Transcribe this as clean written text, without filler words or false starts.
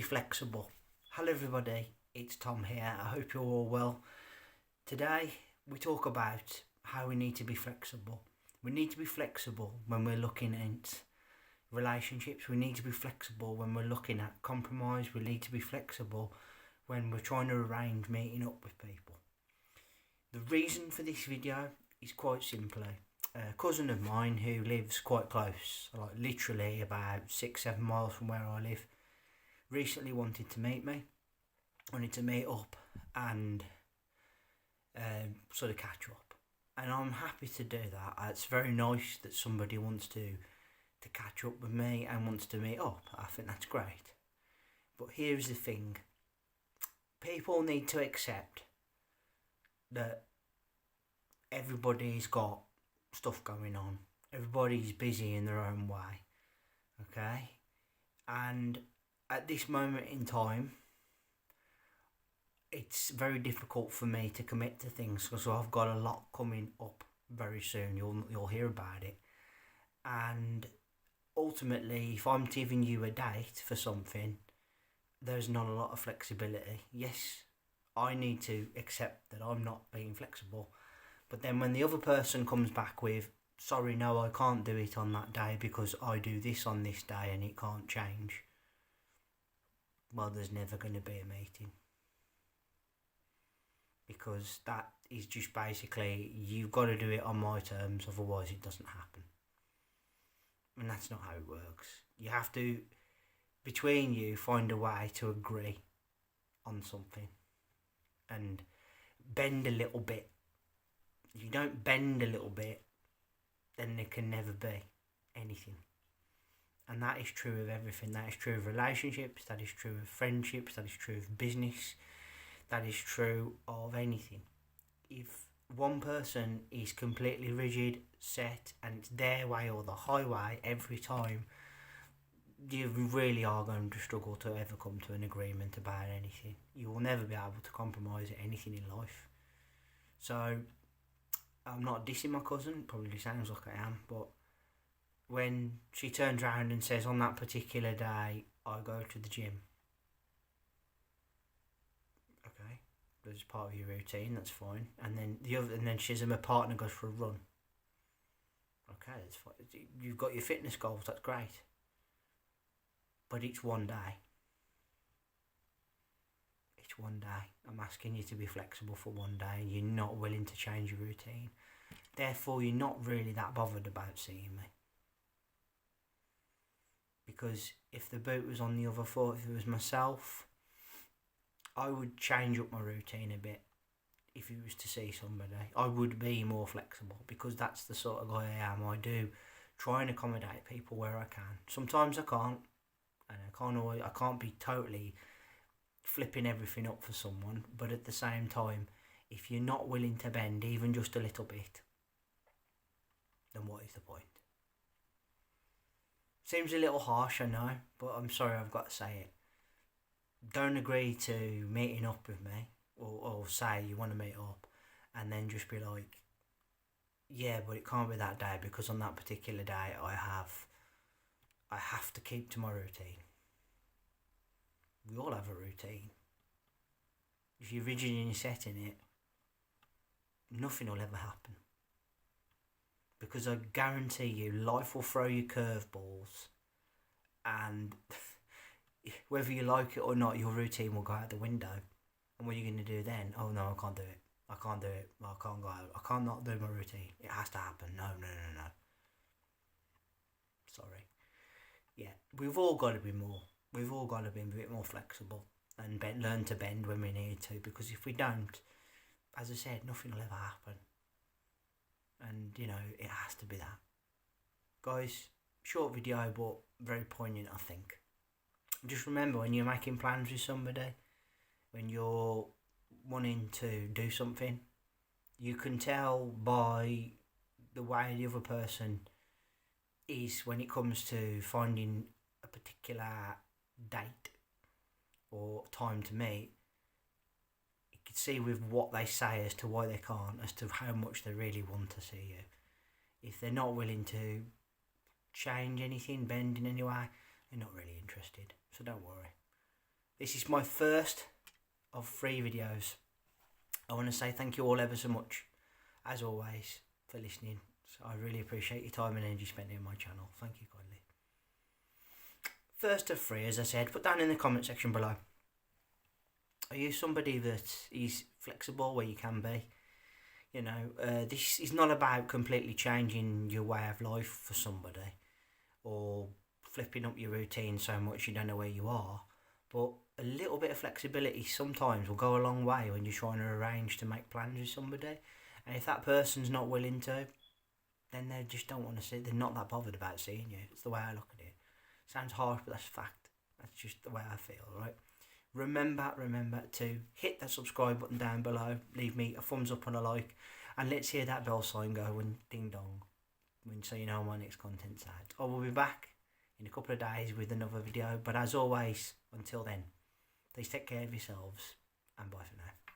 flexible. Hello everybody, it's Tom here. I hope you're all well. Today we talk about how we need to be flexible. We need to be flexible when we're looking at relationships. We need to be flexible when we're looking at compromise. We need to be flexible when we're trying to arrange meeting up with people. The reason for this video is quite simply a cousin of mine who lives quite close, like literally about 6-7 miles from where I live, recently wanted to meet up and sort of catch up. And I'm happy to do that. It's very nice that somebody wants to catch up with me and wants to meet up. I think that's great. But here's the thing. People need to accept that everybody's got stuff going on. Everybody's busy in their own way. Okay? And at this moment in time, it's very difficult for me to commit to things because I've got a lot coming up very soon. You'll hear about it. And ultimately, if I'm giving you a date for something, there's not a lot of flexibility. Yes, I need to accept that I'm not being flexible. But then when the other person comes back with, sorry, no, I can't do it on that day because I do this on this day and it can't change, well, there's never going to be a meeting. Because that is just basically, you've got to do it on my terms, otherwise it doesn't happen. And that's not how it works. You have to, between you, find a way to agree on something and bend a little bit. If you don't bend a little bit, then there can never be anything. And that is true of everything. That is true of relationships, that is true of friendships, that is true of business, that is true of anything. If one person is completely rigid, set, and it's their way or the highway every time, you really are going to struggle to ever come to an agreement about anything. You will never be able to compromise at anything in life. So, I'm not dissing my cousin, probably sounds like I am, but when she turns around and says on that particular day, I go to the gym. Okay, that's part of your routine, that's fine. And then she says my partner goes for a run. Okay, that's fine. You've got your fitness goals, that's great. But it's one day. It's one day. I'm asking you to be flexible for one day and you're not willing to change your routine. Therefore, you're not really that bothered about seeing me. Because if the boot was on the other foot, if it was myself, I would change up my routine a bit. If it was to see somebody, I would be more flexible because that's the sort of guy I am. I do try and accommodate people where I can. Sometimes I can't, and I can't be totally flipping everything up for someone. But at the same time, if you're not willing to bend even just a little bit, then what is the point? Seems a little harsh, I know, but I'm sorry, I've got to say it. Don't agree to meeting up with me, or say you want to meet up, and then just be like, yeah, but it can't be that day because on that particular day I have to keep to my routine. We all have a routine. If you're rigid and you're set in it, nothing will ever happen. Because I guarantee you, life will throw you curveballs, and whether you like it or not, your routine will go out the window. And what are you going to do then? Oh no, I can't do it. I can't do it. I can't go out. I can't not do my routine. It has to happen. No. Sorry. Yeah, we've all got to be more. We've all got to be a bit more flexible and learn to bend when we need to. Because if we don't, as I said, nothing will ever happen. And, it has to be that. Guys, short video, but very poignant, I think. Just remember, when you're making plans with somebody, when you're wanting to do something, you can tell by the way the other person is when it comes to finding a particular date or time to meet. You can see with what they say as to why they can't, as to how much they really want to see you. If they're not willing to change anything, bend in any way, they're not really interested. So don't worry. This is my first of 3 videos. I want to say thank you all ever so much, as always, for listening. So I really appreciate your time and energy spent on my channel. Thank you kindly. First of 3, as I said, put down in the comment section below. Are you somebody that is flexible where you can be? You know, this is not about completely changing your way of life for somebody or flipping up your routine so much you don't know where you are. But a little bit of flexibility sometimes will go a long way when you're trying to arrange to make plans with somebody. And if that person's not willing to, then they just don't want to see. They're not that bothered about seeing you. It's the way I look at it. Sounds harsh, but that's fact. That's just the way I feel, right? Remember to hit that subscribe button down below. Leave me a thumbs up and a like. And let's hear that bell sign go when ding dong. So you know my next content's out. I will be back in a couple of days with another video. But as always, until then, please take care of yourselves. And bye for now.